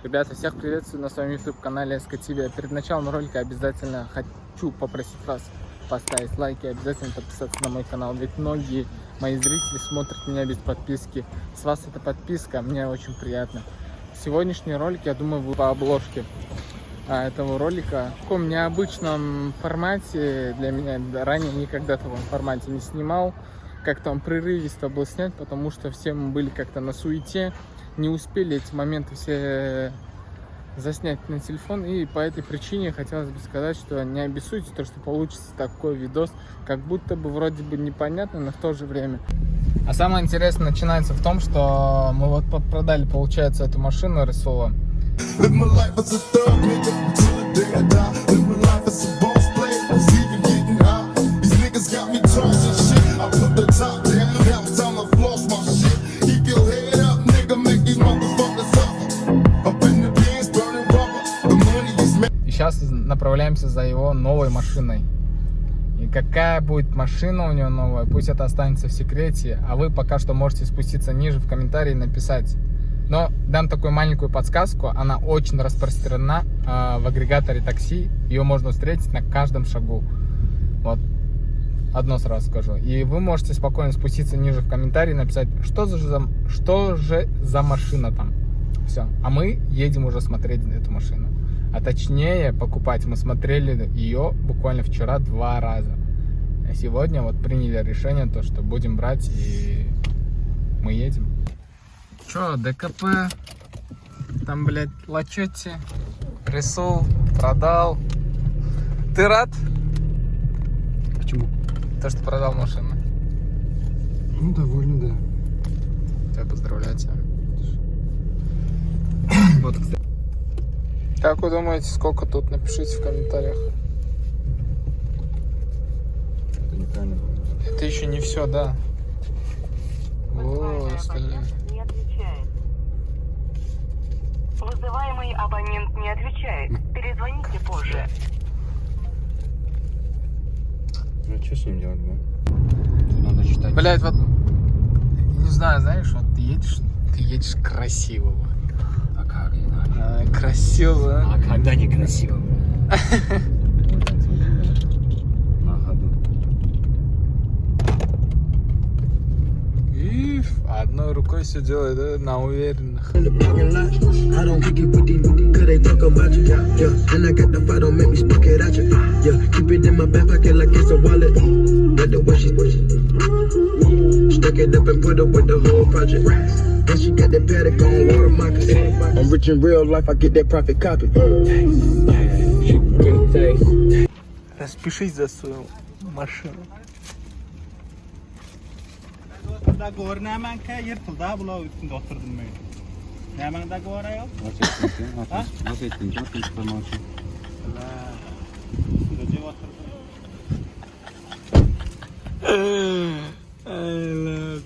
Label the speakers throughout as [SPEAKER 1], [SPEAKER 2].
[SPEAKER 1] Ребята, всех приветствую на своем YouTube-канале SKTV. Перед началом ролика обязательно хочу попросить вас поставить лайк и обязательно подписаться на мой канал. Ведь многие мои зрители смотрят меня без подписки. С вас эта подписка, мне очень приятно. Сегодняшний ролик, я думаю, вы по обложке этого ролика в таком необычном формате для меня. Ранее никогда в таком формате не снимал. Как-то он прерывисто был снять, потому что все мы были как-то на суете. Не успели эти моменты все заснять на телефон, и по этой причине хотелось бы сказать, что не обессудьте то, что получится такой видос, как будто бы вроде бы непонятно, но в то же время. А самое интересное начинается в том, что мы вот продали, получается, эту машину Расула. Сейчас направляемся за его новой машиной. И какая будет машина у него новая, пусть это останется в секрете. А вы пока что можете спуститься ниже в комментарии и написать. Но дам такую маленькую подсказку. Она очень распространена в агрегаторе такси. Ее можно встретить на каждом шагу. Вот. Одно сразу скажу. И вы можете спокойно спуститься ниже в комментарии и написать, что же за машина там. Все. А мы едем уже смотреть эту машину. А точнее покупать. Мы смотрели ее буквально вчера 2 раза. А сегодня вот приняли решение, то, что будем брать, и мы едем. Че, ДКП, там, блядь, Лачетти, Расул, продал. Ты рад?
[SPEAKER 2] Почему?
[SPEAKER 1] То, что продал машину.
[SPEAKER 2] Ну, довольно, да.
[SPEAKER 1] Я поздравляю тебя.
[SPEAKER 2] Вот, кстати.
[SPEAKER 1] Как вы думаете, сколько тут? Напишите в комментариях.
[SPEAKER 2] Это неправильно.
[SPEAKER 1] Это еще не все, да. О, остальное.
[SPEAKER 3] Не отвечает. Вызываемый абонент не отвечает. Перезвоните позже.
[SPEAKER 2] Ну, что с ним делать, да? Надо читать.
[SPEAKER 1] Блять, вот, не знаю, знаешь, вот ты едешь красиво.
[SPEAKER 2] А как иначе?
[SPEAKER 1] Красиво.
[SPEAKER 2] А когда не красиво? На ходу.
[SPEAKER 1] И одной рукой все делает, да, на уверенных.
[SPEAKER 4] I'm rich in real life, I get that profit copy.
[SPEAKER 1] Распишись за свою машину.
[SPEAKER 5] Da görünəmən ki, yırtıldı, bula üstündə oturdum mən. Nəmən də görəyə?
[SPEAKER 2] Nasıl ettin? Çok information.
[SPEAKER 5] Üstündə cəv oturdum.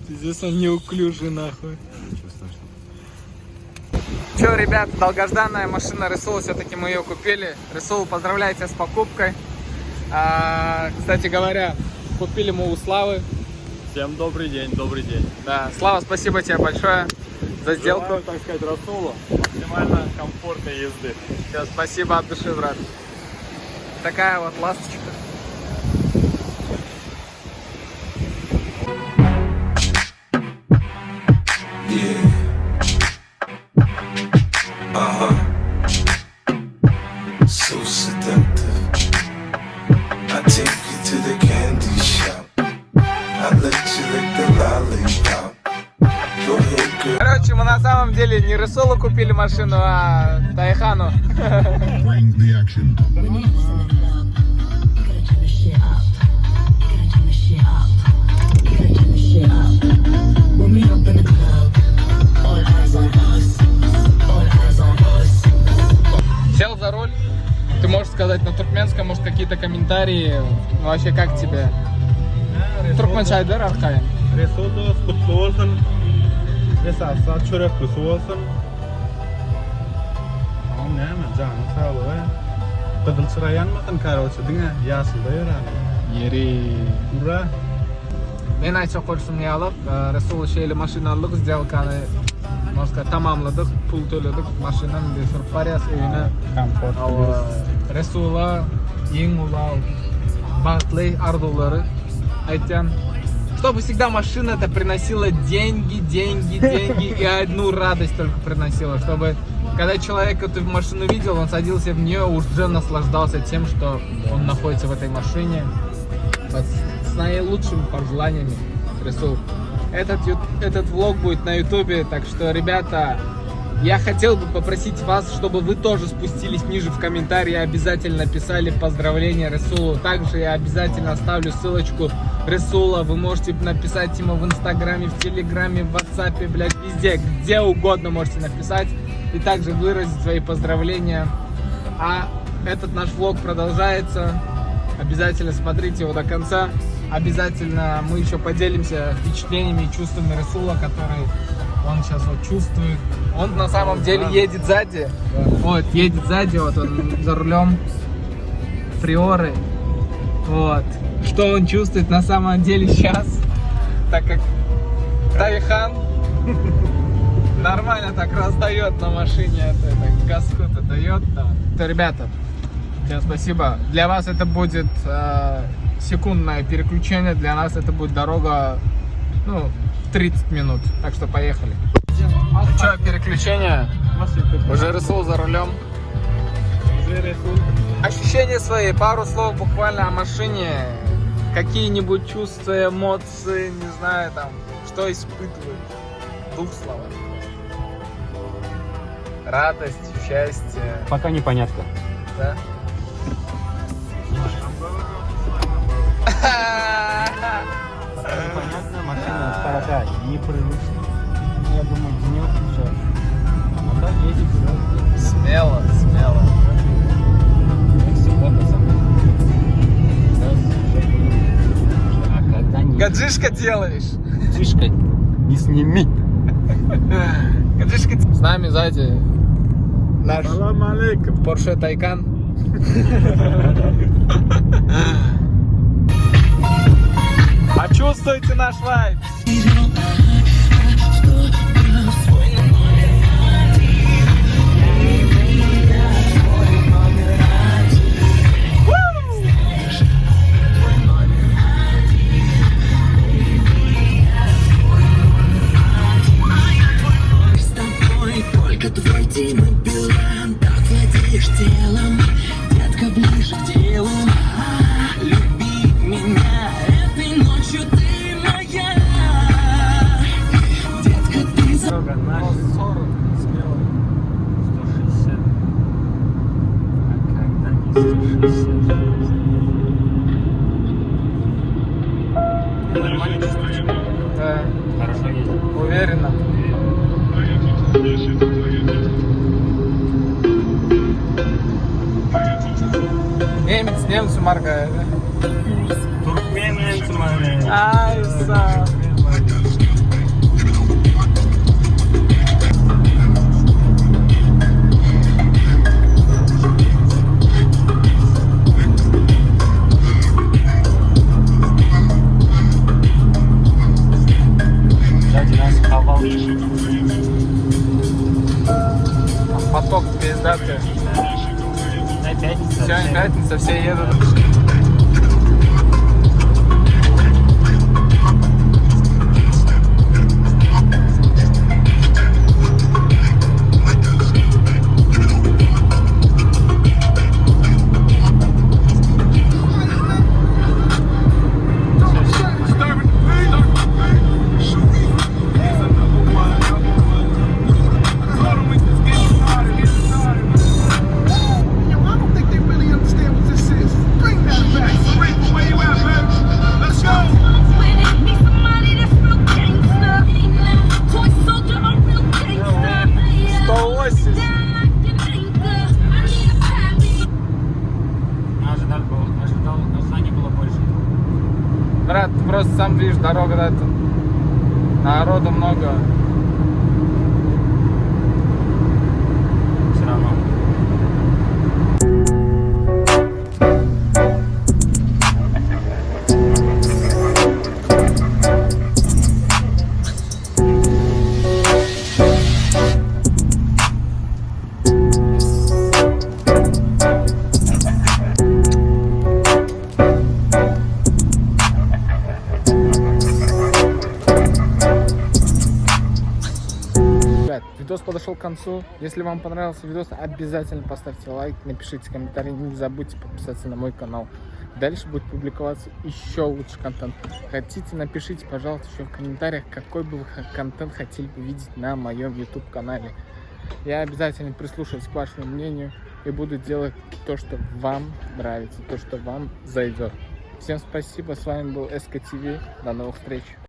[SPEAKER 1] Пиздец, он неуклюжий, нахуй.
[SPEAKER 2] Ничего страшного.
[SPEAKER 1] Че, ребят, долгожданная машина Расула, все-таки мы ее купили. Расул, поздравляю тебя с покупкой. Кстати говоря, купили мы у Славы.
[SPEAKER 6] Всем добрый день, добрый день.
[SPEAKER 1] Да, Слава, спасибо тебе большое за сделку.
[SPEAKER 6] Желаю, так сказать, Расулу максимально комфортной езды.
[SPEAKER 1] Все, спасибо от души, брат. Такая вот ласточка.
[SPEAKER 7] So seductive. I take you to the candy shop. I let you lick the lollipop. Go ahead, girl.
[SPEAKER 1] Короче, мы на самом деле не Расулу купили машину, а Тайхану.
[SPEAKER 7] Bring the action.
[SPEAKER 1] Сел за руль. Ты можешь сказать на туркменском, может, какие-то комментарии. Ну, вообще, как тебе? Turkmençay der arkaya.
[SPEAKER 5] Resul'da kutlu olsun. Esaslar çöreklisi olsun. Tamam, neyme canım sağ ol. Kızıl sıra yanmadın karısı değil mi? Yasılda yani.
[SPEAKER 1] Yeri.
[SPEAKER 5] Ura.
[SPEAKER 1] Men aytsa qo'l sumni olib, Rasul sheyli mashinalik сделканы можно сказать, tamamladık, pul to'ladik, mashinani beshur Faryas uyini Resula eng ulug' baxtli ardulari aytgan, чтобы всегда машина-то приносила деньги и одну радость только приносила, чтобы когда человек эту машину видел, он садился в нее, уже наслаждался тем, что он находится в этой машине. С наилучшими пожеланиями, Расул. Этот влог будет на ютубе, так что, ребята, я хотел бы попросить вас, чтобы вы тоже спустились ниже в комментарии и обязательно писали поздравления Расулу. Также я обязательно оставлю ссылочку Расула. Вы можете написать ему в инстаграме, в телеграме, в ватсапе, блядь, везде, где угодно можете написать. И также выразить свои поздравления. А этот наш влог продолжается. Обязательно смотрите его до конца. Обязательно мы еще поделимся впечатлениями и чувствами Расула, которые он сейчас вот чувствует. Он на самом деле едет сзади. Вот, едет сзади, вот он за рулем Приоры. Вот. Что он чувствует на самом деле сейчас, так как Тайхан нормально так раздает на машине, это газку-то дает, да. То, ребята, всем спасибо. Для вас это будет секундное переключение, для нас это будет дорога, ну, в 30 минут. Так что поехали. Че, переключение? Уже Расул за рулем. Ощущения свои, пару слов буквально о машине. Какие-нибудь чувства, эмоции, не знаю, там, что испытываешь? В двух словах. Радость, счастье.
[SPEAKER 2] Пока непонятно.
[SPEAKER 1] Да?
[SPEAKER 2] Непонятно, машина такая непривычная. Я думаю, денек уже. А так едет все.
[SPEAKER 1] Смело.
[SPEAKER 2] А когда не...
[SPEAKER 1] Гаджишка делаешь?
[SPEAKER 2] Гаджишка, не сними.
[SPEAKER 1] Гаджишка. С нами сзади наш Porsche Taycan. Почувствуйте наш вайб.
[SPEAKER 8] Только твой Дима Билан, так владеешь телом, детка, ближе к делу. Люби меня, этой ночью ты моя. Детка, ты за...
[SPEAKER 2] 40 смело. 160. А когда не 160? Нормально чувствуешь?
[SPEAKER 1] Да,
[SPEAKER 2] Хорошо едет.
[SPEAKER 1] уверенно. Немец немцу моргает, да?
[SPEAKER 2] Туркмен немцы,
[SPEAKER 1] Ай, сам.
[SPEAKER 2] Сзади нас хавал.
[SPEAKER 1] Поток пиздатый.
[SPEAKER 2] Пятница.
[SPEAKER 1] Сегодня пятница, все едут. Брат, ты просто сам видишь, дорога, да, тут народу много.
[SPEAKER 2] Все равно.
[SPEAKER 1] Видос подошел к концу. Если вам понравился видос, обязательно поставьте лайк, напишите комментарий, не забудьте подписаться на мой канал. Дальше будет публиковаться еще лучше контент. Хотите, напишите, пожалуйста, еще в комментариях, какой бы вы контент хотели бы видеть на моем YouTube канале. Я обязательно прислушаюсь к вашему мнению и буду делать то, что вам нравится, то, что вам зайдет. Всем спасибо, с вами был СК ТВ, до новых встреч.